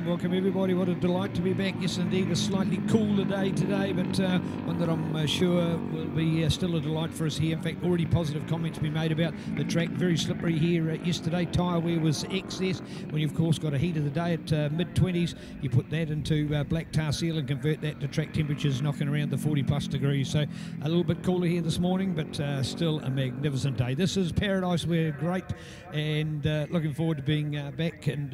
welcome everybody. What a delight to be back. Yes, indeed, a slightly cooler day today, but one that I'm sure will be still a delight for us here. In fact, already positive comments been made about the track. Very slippery here yesterday. Tyre wear was excess. When you've, of course, got a heat of the day at mid-20s, you put that into black tar seal and convert that to track temperatures knocking around the 40-plus degrees. So a little bit cooler here this morning, but still a magnificent day. This is Paradise. We're great and looking forward to being back. And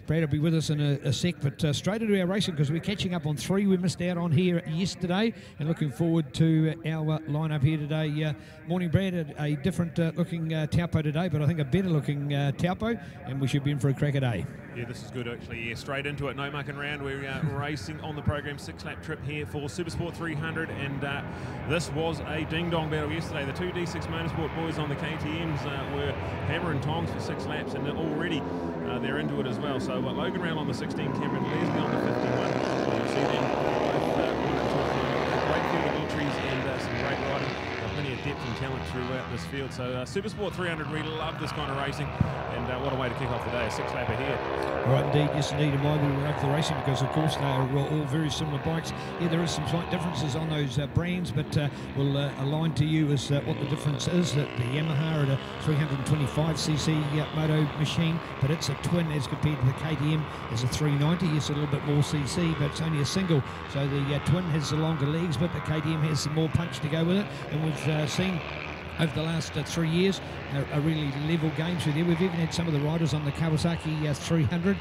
Brad will be with us in a sec, but straight into our racing because we're catching up on three we missed out on here yesterday, and looking forward to our lineup here today. Morning, Brad. A different looking Taupo today, but I think a better looking Taupo, and we should be in for a cracker day. Yeah, this is good actually. Yeah, straight into it. No mucking around. We're racing on the program, 6-lap trip here for Supersport 300, and this was a ding-dong battle yesterday. The two D6 Motorsport boys on the KTMs were hammer and tongs for 6 laps, and already they're into it as well. So Logan Round on the 16, Cameron Leslie on the 51. You see them both great field of entries and some great riding. Plenty of depth and talent throughout this field. So Supersport 300, we love this kind of racing, and what a way to kick off the day, a 6-lapper here. Right, indeed, yes indeed, and why we love the racing, because of course they are all very similar bikes. Yeah, there is some slight differences on those brands, but we'll align to you as what the difference is. That the Yamaha at a 325cc moto machine, but it's a twin as compared to the KTM is a 390. Yes, a little bit more cc, but it's only a single, so the twin has the longer legs, but the KTM has some more punch to go with it, and we've seen over the last 3 years a really level game through there. We've even had some of the riders on the Kawasaki 300.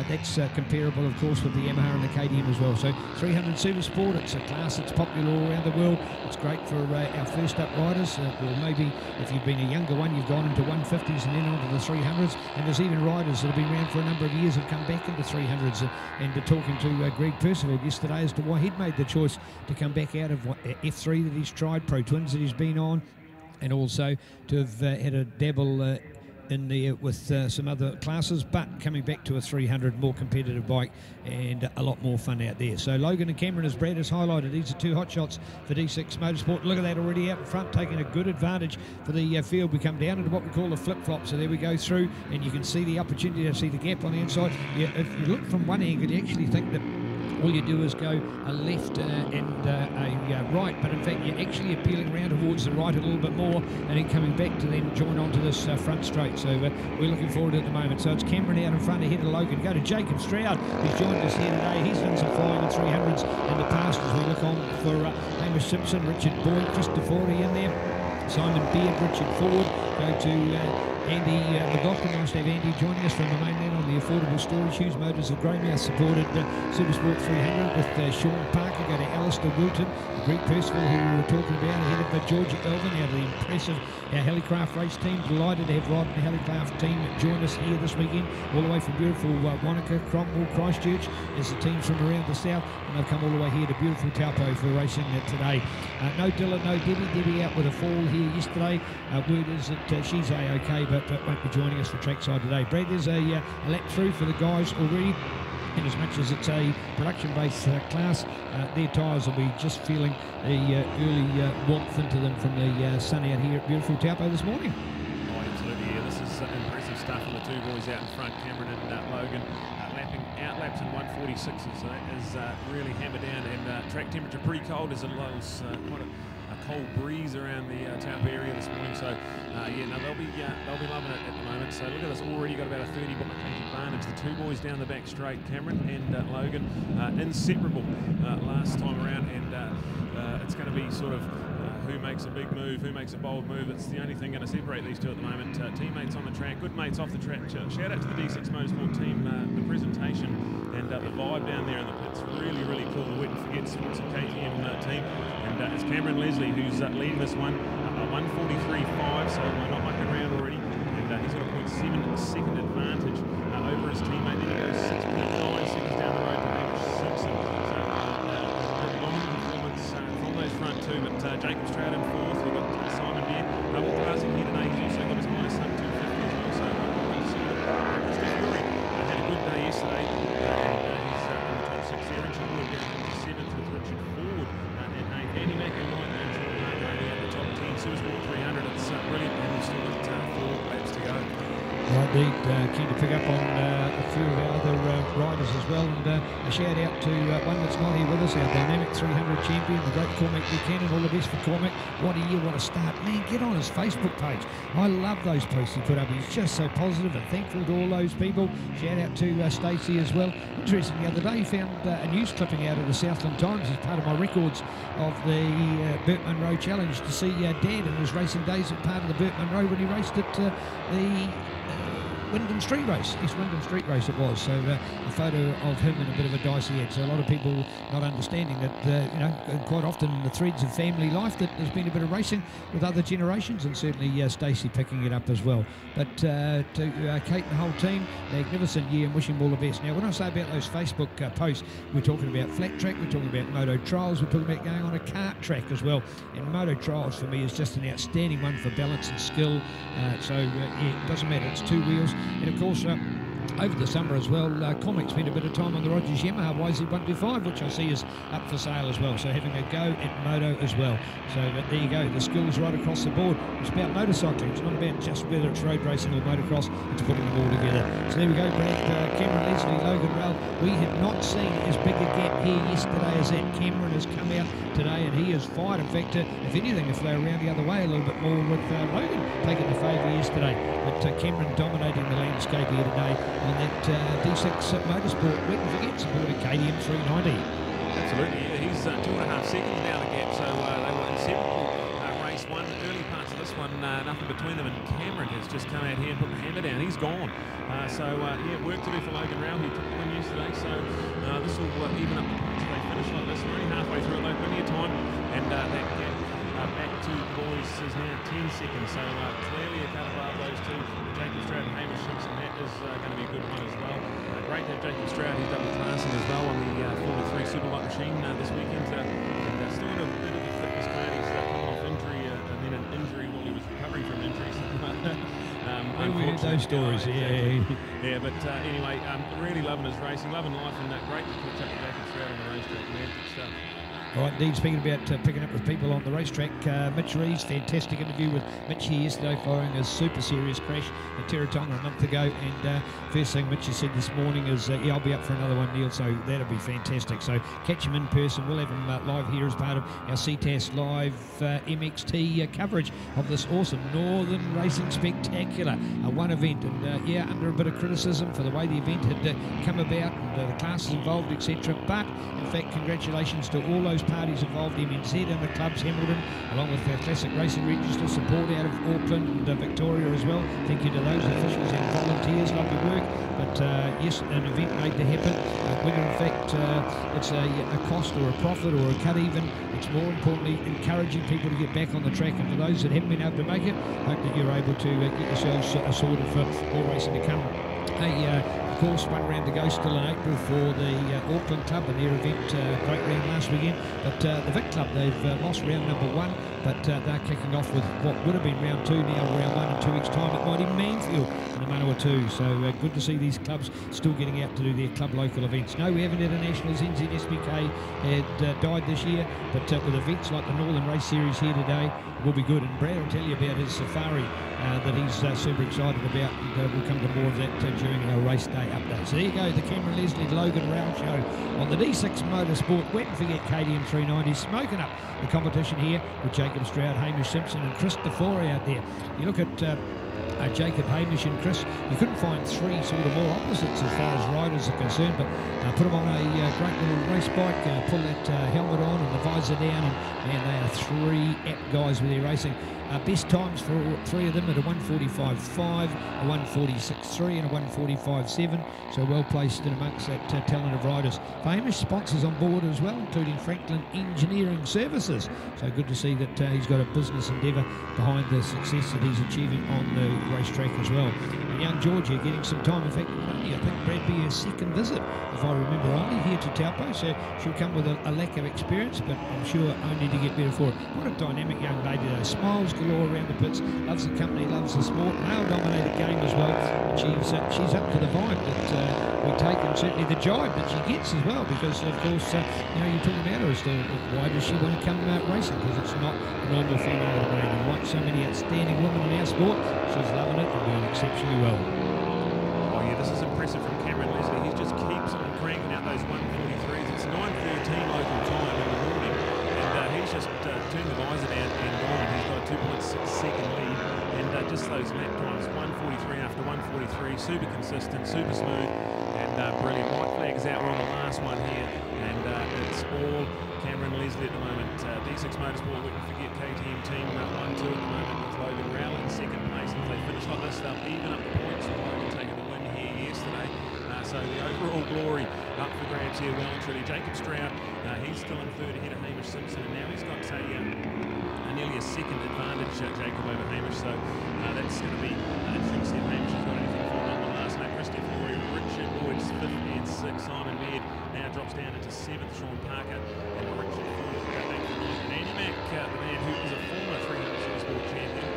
That's comparable, of course, with the Yamaha and the KTM as well. So 300 Supersport, it's a class that's popular all around the world. It's great for our first up riders, or maybe if you've been a younger one, you've gone into 150s and then onto the 300s. And there's even riders that have been around for a number of years have come back into 300s. And talking to Greg Percival yesterday as to why he'd made the choice to come back out of F3 that he's tried, Pro Twins that he's been on, and also to have had a dabble in there with some other classes, but coming back to a 300 more competitive bike and a lot more fun out there. So Logan and Cameron, as Brad has highlighted, these are two hot shots for D6 Motorsport. Look at that already out in front, taking a good advantage for the field. We come down into what we call a flip-flop, so there we go through, and you can see the opportunity to see the gap on the inside. Yeah, if you look from one angle, you actually think that all you do is go a left and a right, but in fact you're actually appealing around towards the right a little bit more and then coming back to then join onto this front straight. So we're looking forward to it at the moment. So it's Cameron out in front ahead of Logan. Go to Jacob Stroud, who's joined us here today. He's done some flying in 300s in the past as we look on for Hamish Simpson, Richard Boyd, Christopher in there, Simon Beard, Richard Ford. Go to Andy McLaughlin. Nice to have Andy joining us from the mainland on the affordable storage. Hughes Motors of Greymouth supported Supersport 300 with Sean Parker. Go to Alistair Wilton, Greg Percival, who we were talking about, ahead of Georgia Elvin, out of the impressive Helicraft race team. Delighted to have Rod and the Helicraft team join us here this weekend, all the way from beautiful Wanaka, Cromwell, Christchurch, as the teams from around the south, and they've come all the way here to beautiful Taupo for racing today. No Dylan, no Debbie. Debbie out with a fall here yesterday. Word is that she's A-OK, but won't be joining us for trackside today. Brad, there's a lap through for the guys already. And as much as it's a production-based class, their tyres will be just feeling the early warmth into them from the sun out here at beautiful Taupo this morning. Oh, absolutely, yeah. This is impressive stuff from the two boys out in front, Cameron and Logan. Outlaps in 146 is really hammered down, and track temperature pretty cold as it was quite a cold breeze around the Taupo area this morning. So yeah, no, they'll be loving it at the moment. So look at this, already got about a 30 bike advantage. The two boys down the back straight, Cameron and Logan, inseparable last time around, and it's going to be sort of who makes a big move, who makes a bold move. It's the only thing going to separate these two at the moment. Teammates on the track, good mates off the track. Shout out to the D6 Motorsport team. The presentation and the vibe down there in the pits, really, really cool. We wouldn't forget it's a KTM team. And it's Cameron Leslie who's leading this one, 143.5, so not mucking around already. And he's got a 0.7 second advantage over his teammate. Then he goes 6.9 seconds down the road to Hamish Simpson. So dominant performance from those front two, but Jacob Stroud in fourth. We've got Simon Beard. Double classing here today. He's also got his minus sub 250 as well. So Christopher Fury had a good day yesterday. And he's in the top six there. Richard Wood down into seventh with Richard Ford and eighth. Andy Mack and Mike and Sean Parker only at the top 10. Supersport 300. It's brilliant, and we've still got 4 laps to go. Right, indeed. Keen to pick up on a few of our other riders as well. And a shout out to one that's not here with us, our Dynamic 300 champion, the great Cormac Buchanan. All the best for Cormac. What a year, what a start. Man, get on his Facebook page. I love those posts he put up. He's just so positive and thankful to all those people. Shout out to Stacey as well. Interesting, the other day he found a news clipping out of the Southland Times as part of my records of the Burt Munro Challenge to see Dad in his racing days at part of the Burt Munro when he raced at the Wyndham Street Race, East Wyndham Street Race it was. So a photo of him in a bit of a dicey head. So a lot of people not understanding that, you know, quite often in the threads of family life that there's been a bit of racing with other generations, and certainly Stacey picking it up as well. But to Kate and the whole team, magnificent year, and wishing them all the best. Now, when I say about those Facebook posts, we're talking about flat track, we're talking about moto trials, we're talking about going on a kart track as well. And moto trials for me is just an outstanding one for balance and skill. Yeah, it doesn't matter, it's two wheels. And of course, over the summer as well, Cormac spent a bit of time on the Rogers Yamaha YZ125, which I see is up for sale as well. So having a go at moto as well. So there you go, the skills right across the board. It's about motorcycling. It's not about just whether it's road racing or motocross. It's putting them all together. So there we go, Brad. Cameron Leslie, Logan Rell. We have not seen as big a gap here yesterday as that. Cameron has come out today and he has fired. In fact, if anything, if they're around the other way a little bit more with Logan taking the favour yesterday. But Cameron dominating the landscape here today on that D6 Motorsport wet and forget supported KTM 390. Absolutely, yeah, he's 2.5 seconds now the gap, so they were inseparable. Race one, early parts of this one, nothing between them, and Cameron has just come out here and put the hammer down. He's gone. Yeah, work to do for Logan Rell, who took the win yesterday, so this will even up the points if they finish like this. We're only halfway through it, though, plenty of time, and that gap back to the boys is now 10 seconds, so clearly a cut above those two. Jacob Stroud and Hamish Simpson, that is going to be a good one as well. Great to have Jacob Stroud, he's double classing as well on the Formula 3 Superlight machine this weekend. And still a bit of a fitness card. He's coming off injury and then an injury while he was recovering from injury, something like that. We heard those stories, yeah. Yeah, but anyway, really loving his racing, loving life, and great to catch up with Jacob Stroud on the racetrack. Magic stuff. All right, indeed, speaking about picking up with people on the racetrack, Mitch Reeves, fantastic interview with Mitch here yesterday following a super serious crash at Teretonga a month ago. And first thing Mitch has said this morning is, yeah, I'll be up for another one, Neil, so that'll be fantastic. So catch him in person. We'll have him live here as part of our Ctas Live MXT coverage of this awesome Northern Racing Spectacular, one event. And yeah, under a bit of criticism for the way the event had come about and the classes involved, etc. But in fact, congratulations to all those parties involved, MNZ and the clubs, Hamilton, along with the Classic Racing Register, support out of Auckland and Victoria as well. Thank you to those officials and volunteers, lovely work. But yes, an event made to happen. Whether in fact it's a cost or a profit or a cut even, it's more importantly encouraging people to get back on the track. And for those that haven't been able to make it, hope that you're able to get yourselves sorted for more racing to come. Of course, one round to go still in April for the Auckland Club and their event, great round last weekend. But the Vic Club, they've lost round number 1, but they're kicking off with what would have been round 2, now round 1 in 2 weeks' time at Mighty Mansfield in the Manawatu. So good to see these clubs still getting out to do their club local events. No, we haven't had a Nationals. NZSBK had died this year, but with events like the Northern Race Series here today, it will be good. And Brad will tell you about his safari that he's super excited about, and we'll come to more of that during our race day update. So there you go, the Cameron Leslie Logan Rell show on the D6 Motorsport. Wet and forget KTM 390 smoking up the competition here with Jacob Stroud, Hamish Simpson and Chris DeFore out there. You look at Jacob, Hamish and Chris, you couldn't find three sort of more opposites as far as riders are concerned, but put them on a great little race bike, pull that helmet on and the visor down, and man, they are 3 apt guys with their racing. Best times for all 3 of them at a 1:45.5, a 1:46.3 and a 1:45.7, so well placed in amongst that talent of riders. Famous sponsors on board as well, including Franklin Engineering Services, so good to see that he's got a business endeavour behind the success that he's achieving on the racetrack as well. And young Georgia getting some time, in fact only I think Brad be her 2nd visit, if I remember rightly, here to Taupo, so she'll come with a lack of experience, but I'm sure only to get better for it. What a dynamic young lady though, smiles galore around the pits, loves the company, loves the sport, male-dominated game as well. And she's up to the vibe that we take, and certainly the jibe that she gets as well, because of course, you know, you're talking about her as to why does she want to come racing, because it's not a normal female of the brand. And like so many outstanding women in our sport, she's loving it and doing exceptionally well. Oh yeah, this is impressive from Cameron those lap times, 1:43 after 1:43, super consistent, super smooth, and brilliant. White flags out, we're on the last one here, and it's all Cameron Leslie at the moment. D6 Motorsport, we can forget KTM team 1-2 at the moment with Logan Rowell in second place. If they finish like this, they'll even up the points with Logan taking the win here yesterday. So the overall glory up for grabs here, well and truly. Jacob Stroud, he's still in third ahead of Hamish Simpson, and now he's got nearly a second advantage, Jacob, over Hamish. So that's going to be interesting to see if Hamish has got anything for him on the last lap. Christopher Flory, Richard Boyd's 5th and 6th. Simon Baird now drops down into 7th. Sean Parker and Richard Ford go back to 9th. And Andy Mack, the man who is a former 300 Supersport champion,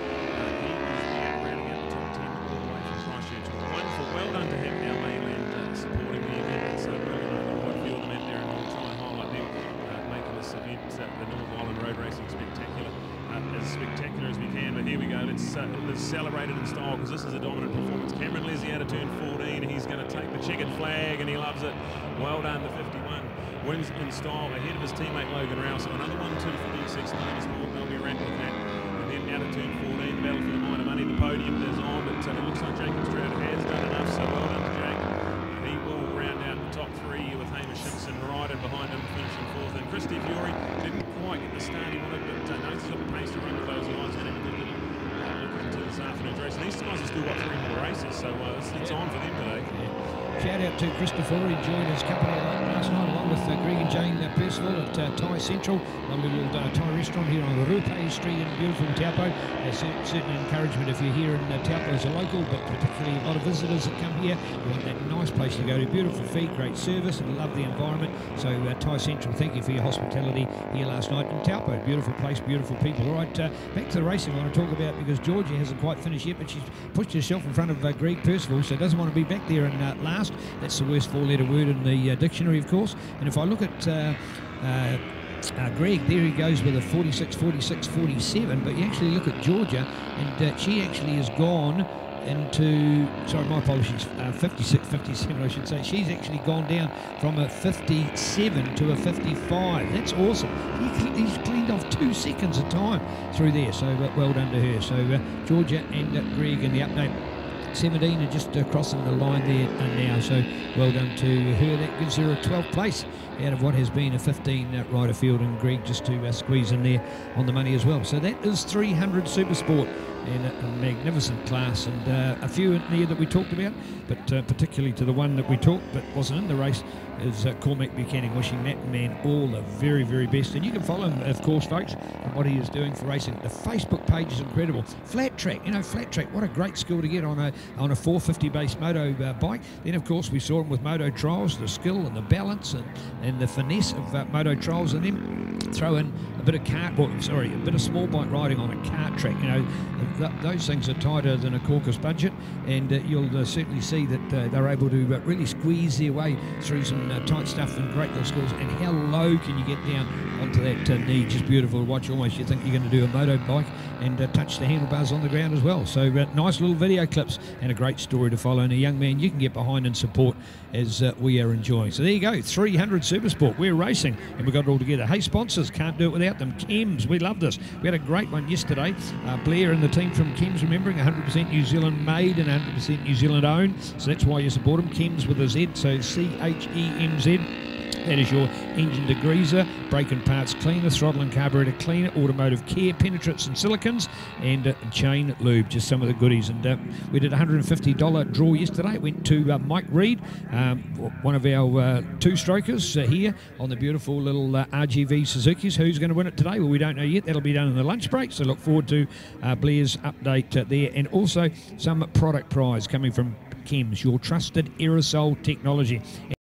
he is there rounding out the top 10 all the way from Christchurch. Wonderful, well done to him, our mainland supporting the event. So really nice to watch the event there, and we'll try and highlight them making this event, the North Island Road Racing Spectacular, as spectacular as we can. But here we go, let's celebrate it in style, because this is a dominant performance. Cameron Leslie out of turn 14, he's going to take the checkered flag, and he loves it. Well done to 51. Wins in style ahead of his teammate Logan Rowell. So another 1-2 for D6 Motorsport. They'll be ranked with that. And then out of turn 14, the battle for the minor money. The podium is on, but it looks like Jacob Stroud has done enough. So well done to Jake. He will round out the top 3 with Hamish Simpson right in behind him, finishing 4th. And Christy Fury didn't quite get the start he wanted, but knows he's got the pace to run with those guys. Going to have a good look into this afternoon's race. And these guys have still got 3 more races, so it's on for them today. Shout out to Christopher, he joined his company last night along with Greg and Jane Percival at Thai Central, lovely little Thai restaurant here on the Rupe Street in beautiful Taupo. Certain encouragement if you're here in Taupo as a local, but particularly a lot of visitors that come here. You want that nice place to go to, beautiful feed, great service, and love the environment. So Thai Central, thank you for your hospitality here last night in Taupo. Beautiful place, beautiful people. All right, back to the racing I want to talk about, because Georgia hasn't quite finished yet, but she's pushed herself in front of Greg Percival, so doesn't want to be back there in last. That's the worst 4-letter word in the dictionary, of course. And if I look at Greg, there he goes with a 46, 46, 47. But you actually look at Georgia, and she actually has gone into, sorry, my apologies, 56, 57, I should say. She's actually gone down from a 57 to a 55. That's awesome. He's cleaned off 2 seconds of time through there. So well done to her. So Georgia and Greg in the update. 17 are just crossing the line there now, so well done to her. That gives her a 12th place out of what has been a 15 rider field, and Greg just to squeeze in there on the money as well. So that is 300 Supersport, and a magnificent class, and a few in there that we talked about, but particularly to the one that we talked but wasn't in the race is Cormac Buchanan. Wishing that man all the very, very best. And you can follow him, of course, folks, and what he is doing for racing. The Facebook page is incredible. Flat track, flat track, what a great skill to get on a 450 base moto bike. Then, of course, we saw him with Moto Trials, the skill and the balance and the finesse of Moto Trials, and then throw in a bit of a bit of small bike riding on a kart track. Those things are tighter than a Caucus budget, and you'll certainly see that they're able to really squeeze their way through some tight stuff and great little skills. And how low can you get down onto that knee? Just beautiful to watch. Almost you think you're going to do a moto bike and touch the handlebars on the ground as well. So nice little video clips and a great story to follow, and a young man you can get behind and support as we are enjoying. So there you go, 300 Supersport. We're racing and we got it all together. Hey, sponsors, can't do it without them. Chems, we love this. We had a great one yesterday. Blair and the team from Chems, remembering 100% New Zealand made and 100% New Zealand owned. So that's why you support them. Chems with a Z, so CHEMZ. That is your engine degreaser, brake and parts cleaner, throttle and carburetor cleaner, automotive care, penetrates and silicons, and chain lube, just some of the goodies. And we did a $150 draw yesterday. It went to Mike Reed, one of our two-strokers here on the beautiful little RGV Suzuki's. Who's going to win it today? Well, we don't know yet. That'll be done in the lunch break, so look forward to Blair's update there. And also some product prize coming from Chems, your trusted aerosol technology.